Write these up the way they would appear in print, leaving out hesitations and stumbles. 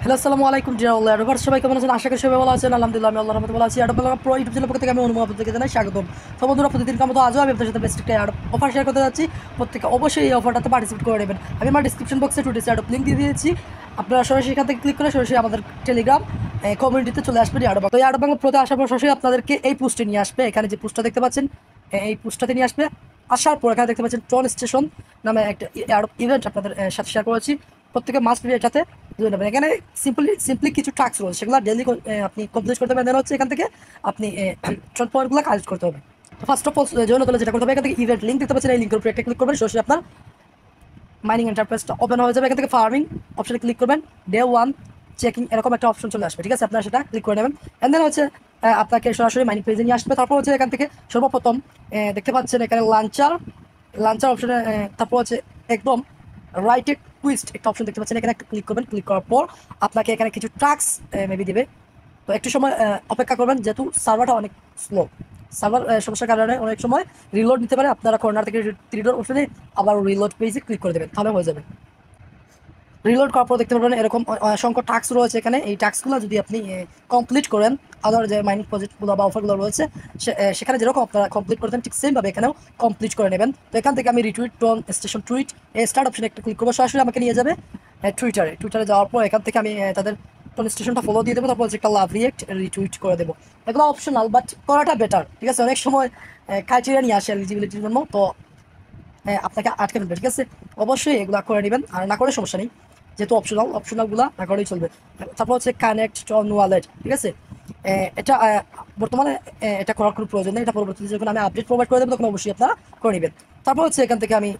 Hello, আসসালামু আলাইকুম deer all adverse, সবাই কেমন আছেন? আশা করি সবাই ভালো আছেন। আলহামদুলিল্লাহ, আমি আল্লাহর রহমতে ভালো আছি। অ্যাডভার্স প্রো ইউটিউব চ্যানেল পক্ষ থেকে আমি অনুমতি আপনাদেরকে জানাই স্বাগতম। তো বন্ধুরা, প্রতিদিনকার মতো আজও আমি আপনাদের সাথে বেস্ট একটা অফার শেয়ার করতে যাচ্ছি। প্রত্যেকে অবশ্যই এই অফারটাতে পার্টিসিপেট করে নেবেন। আমি আমার ডিসক্রিপশন বক্সে টুডেস অ্যাডপ লিঙ্ক দিয়ে দিয়েছি। আপনারা সরাসরি এখান থেকে ক্লিক করে সরাসরি আমাদের টেলিগ্রাম কমিউনিটিতে চলে আসবেন। অ্যাডপ তো অ্যাডপ বাংলা প্রোতে আসার পর সরাসরি আপনাদেরকে এই পোস্টে নিয়ে আসবে। এখানে যে পোস্টটা দেখতে পাচ্ছেন, এই পোস্টটাতে নিয়ে আসবে। আসার পর এখানে দেখতে পাচ্ছেন ট্রন স্টেশন নামে একটা ইভেন্ট আপনাদের সাথে শেয়ার করেছি। প্রত্যেকে মাস্ট বি এটাতে জয়েন নেবেন। এখানে সিম্পলি কিছু টাস্ক রয়েছে, সেগুলো ডেলি আপনি কমপ্লিট করতে পারেন। দেন হচ্ছে এখান থেকে আপনি ট্রন পয়েন্টগুলো কালেক্ট করতে হবে। তো ফার্স্ট অফ অল জয়েন হতে হলে যেটা করতে হবে, এখান থেকে ইভেন্ট লিঙ্ক দেখতে পাচ্ছেন, এই লিঙ্কের উপরে একটা ক্লিক করবেন। সরাসরি আপনার মাইনিং এন্টারপ্রাইজটা ওপেন হয়ে যাবে। এখান থেকে ফার্মিং অপশনে ক্লিক করবেন। ডে ওয়ান চেকিং এরকম একটা অপশন চলে আসবে, ঠিক আছে? আপনারা সেটা ক্লিক করে নেবেন। অ্যান্ড দেন হচ্ছে আপনাকে সরাসরি মাইনিং পেজে নিয়ে আসবে। তারপর হচ্ছে এখান থেকে সর্বপ্রথম দেখতে পাচ্ছেন এখানে লাঞ্চার অপশনে, তারপর হচ্ছে একদম রাইটে টুইস্ট একটা অপশন দেখতে পাচ্ছেন, এখানে একটা ক্লিক করবেন। ক্লিক করার পর আপনাকে এখানে কিছু টাস্ক মেবি দিবে। তো একটু সময় অপেক্ষা করবেন, যেহেতু সার্ভারটা অনেক স্লো। সার্ভার সমস্যার কারণে অনেক সময় রিলোড নিতে পারে। আপনারা কর্নার থেকে রিলোড অপশনে আবার রিলোড পেজে ক্লিক করে দেবেন, তাহলে হয়ে যাবে। রিলোড করার পর দেখতে পারবেন এরকম অসংখ্য টাস্ক রয়েছে এখানে। এই টাস্কগুলো যদি আপনি কমপ্লিট করেন, আদার যে মাইনিং প্রজেক্টগুলো বা অফারগুলো রয়েছে সেখানে যেরকম আপনারা কমপ্লিট করতেন, ঠিক সেমভাবে এখানেও কমপ্লিট করে নেবেন। তো এখান থেকে আমি রিটুইট টন স্টেশন টুইট স্টার্ট অপশনে একটা ক্লিক করবো। সরাসরি আমাকে নিয়ে যাবে টুইটারে যাওয়ার পর এখান থেকে আমি তাদের টন স্টেশনটা ফলো দিয়ে দেবো। তারপর হচ্ছে একটা লাভ রিয়েক্ট রিটুইট করে দেবো। এগুলো অপশনাল, বাট করাটা বেটার, ঠিক আছে? অনেক সময় ক্রাইটেরিয়া নিয়ে আসে এলিজিবিলিটির জন্য, তো আপনাকে আটকে ফেলবে, ঠিক আছে? অবশ্যই এগুলো করে নেবেন, আর না করে সমস্যা নেই, যেহেতু অপশনালগুলো না করেই চলবে। তারপর হচ্ছে কানেক্ট টন ওয়ালেট, ঠিক আছে? এটা বর্তমানে এটা করার কোনো প্রয়োজন নেই। এটা পরবর্তীতে যখন আমি আপডেট প্রোভাইড করে দেবো তখন অবশ্যই আপনারা করে নেবেন। তারপর হচ্ছে এখান থেকে আমি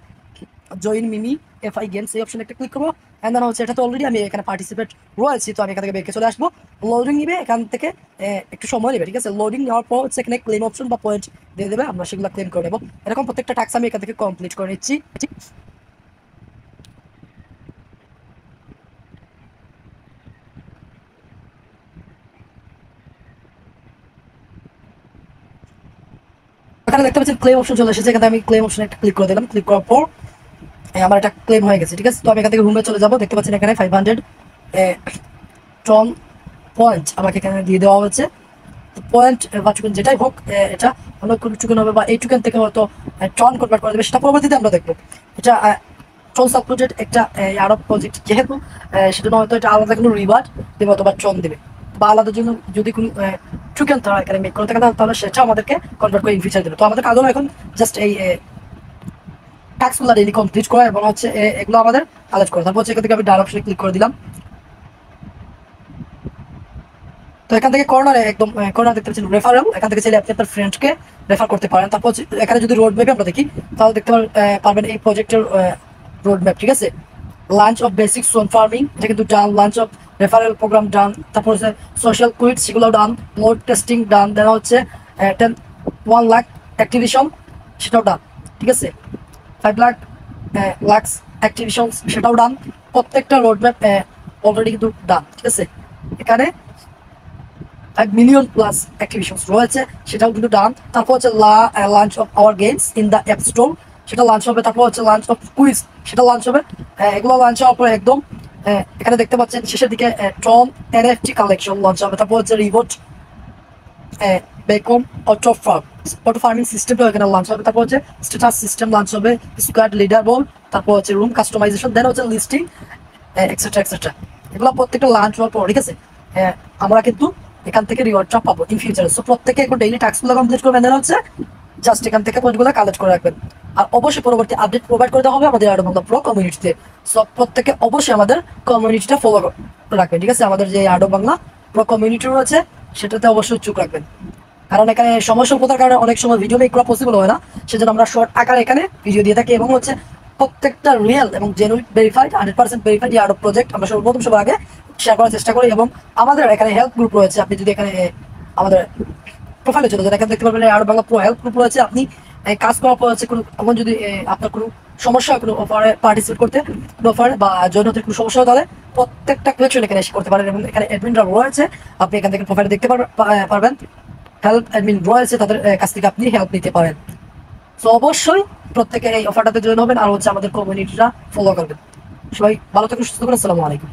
জয়েন মিমি এফআই গেমস এই অপশনে একটা ক্লিক করবো। অ্যান্ড দেন হচ্ছে এটা তো অলরেডি আমি এখানে পার্টিসিপেট রয়েছি, তো আমি এখান থেকে বেরকে চলে আসবো। লোডিং নিবে এখান থেকে, একটু সময় নেবে, ঠিক আছে? লোডিং নেওয়ার পর হচ্ছে এখানে ক্লেম অপশন বা পয়েন্ট দিয়ে দেবে, আমরা সেগুলো ক্লেম করে নেবো। এরকম প্রত্যেকটা টাস্ক আমি এখান থেকে কমপ্লিট করে নিচ্ছি। এখানে দেখতে পাচ্ছেন ক্লেম অপশন চলে এসেছে, এখানে আমি ক্লেম অপশনে একটা ক্লিক করে দিলাম। ক্লিক করার পর আমার এটা ক্লেম হয়ে গেছে, ঠিক আছে? তো আমি এখান থেকে রুমে চলে যাবো। দেখতে পাচ্ছেন এখানে 500 টন পয়েন্ট আমাকে এখানে দিয়ে দেওয়া হচ্ছে। পয়েন্ট বা টুকেন যেটাই হোক, এটা অন্য কোনো টুকেন হবে বা এই টুকেন থেকে হয়তো টন কনভার্ট করে দেবে, সেটা পরবর্তীতে আমরা দেখবো। এটা ট্রন সাপোর্টেড একটা আরব প্রজেক্ট, যেহেতু সেজন্য হয়তো এটা আলাদা কোনো রিওয়ার্ড দেবে অথবা ট্রন দেবে, বা আলাদা জন্য যদি কোনো টুকেন তারা এখানে মেক করে থাকে তাহলে সেটা আমাদেরকে কনভার্ট করে ইন ফিউচার দেবে। তো আমাদের কাজ হলো এখন জাস্ট এই টাস্কগুলো ডেইলি কমপ্লিট করা এবং হচ্ছে এগুলো আমাদের কালেক্ট করা। তারপর হচ্ছে এখান থেকে আমি ডান অপশনে ক্লিক করে দিলাম। তো এখান থেকে কর্নারে একদম কর্নার দেখতে পাচ্ছেন রেফারেল, এখান থেকে চাইলে আপনি আপনার ফ্রেন্ডকে রেফার করতে পারেন। তারপর এখানে যদি রোড ম্যাপে আমরা দেখি, তাহলে দেখতে পারবেন এই প্রজেক্টের রোড ম্যাপ, ঠিক আছে? লাঞ্চ অফ বেসিক সোন ফার্মিং, এটা কিন্তু done. Launch of referral program done. তারপর হচ্ছে সোশ্যাল কুইট, সেগুলো ডান। লোড টেস্টিং ডান। দেন হচ্ছে 1 লাখ অ্যাক্টিভেশন, সেটাও ডান, ঠিক আছে? 5 লাখ অ্যাক্টিভেশন, সেটাও ডান। প্রত্যেকটা রোড ম্যাপ অলরেডি কিন্তু ডান, ঠিক আছে? এখানে 5 মিলিয়ন প্লাস অ্যাক্টিভেশনস রয়েছে, সেটাও কিন্তু ডান। তারপর হচ্ছে lunch of our games in the app store, সেটা লাঞ্চ হবে। তারপর হচ্ছে লাঞ্চ অফ কুইজ, সেটা লাঞ্চ হবে। এগুলো লাঞ্চ হওয়ার পরে একদম এখানে দেখতে পাচ্ছেন শেষের দিকে ট্রন এনএফটি কালেকশন লঞ্চ হবে। তারপর হচ্ছে রিভোট বেকন অটো ফার্মিং সিস্টেমটা এখানে লঞ্চ হবে। তারপর হচ্ছে স্ট্যাটাস সিস্টেম লঞ্চ হবে, স্কোয়াড লিডার বোর্ড, তারপর হচ্ছে রুম কাস্টমাইজেশন, দেন হচ্ছে লিস্টিং এক্সেট্রা। এগুলো প্রত্যেকটা লাঞ্চ হওয়ার পর, ঠিক আছে? আমরা কিন্তু এখান থেকে রিওয়ার্ডটা পাবো ইন ফিউচারে। সো প্রত্যেকে এখন ডেইলি টাস্কগুলো কমপ্লিট করবেন, দেন হচ্ছে জাস্ট এখান থেকে পয়েন্টগুলো কালেক্ট করে রাখবেন। আর অবশ্যই পরবর্তী আপডেট প্রোভাইড করে দেওয়া হবে আমাদের আরো বাংলা প্রো কমিউনিটিতে। সো প্রত্যেকে অবশ্যই আমাদের কমিউনিটিটা ফলো রাখবেন, ঠিক আছে? আমাদের যে আরো বাংলা প্রো কমিউনিটি রয়েছে সেটাতে অবশ্যই চোখ রাখবেন, কারণ এখানে সময় স্বল্পতার কারণে অনেক সময় ভিডিও মেক করা পসিবল হয় না। সেজন্য আমরা শর্ট আকারে এখানে ভিডিও দিয়ে থাকি এবং হচ্ছে প্রত্যেকটা রিয়েল এবং জেনুইন ভেরিফাইড 100% ভেরিফাইড আরো প্রজেক্ট আমরা সর্বপ্রথম সবার আগে শেয়ার করার চেষ্টা করি। এবং আমাদের এখানে হেল্প গ্রুপ রয়েছে, আপনি যদি এখানে আমাদের প্রোফাইলে চলে যান, এখানে দেখতে পারবেন আরো বাংলা প্রো হেল্প গ্রুপ রয়েছে। আপনি কাজ করার পর হচ্ছে কোনো যদি আপনার কোনো সমস্যা হয়, কোনো অফারে পার্টিসিপেট করতে, কোনো অফারে বা জয়েন হতে কোনো সমস্যা হয়, তাহলে প্রত্যেকটা কোয়েকশন এখানে এসে করতে পারেন। এবং এখানে অ্যাডমিনরা রয়েছে, আপনি এখান থেকে প্রোফাইলে দেখতে পারবেন হেল্প অ্যাডমিন রয়েছে, তাদের কাছ থেকে আপনি হেল্প নিতে পারেন। সো অবশ্যই প্রত্যেকে এই অফারটাতে জয়েন হবেন আর হচ্ছে আমাদের কমিউনিটিটা ফলো করবেন। সবাই ভালো থাকুন, সুস্থ থাকুন। আসসালামু আলাইকুম।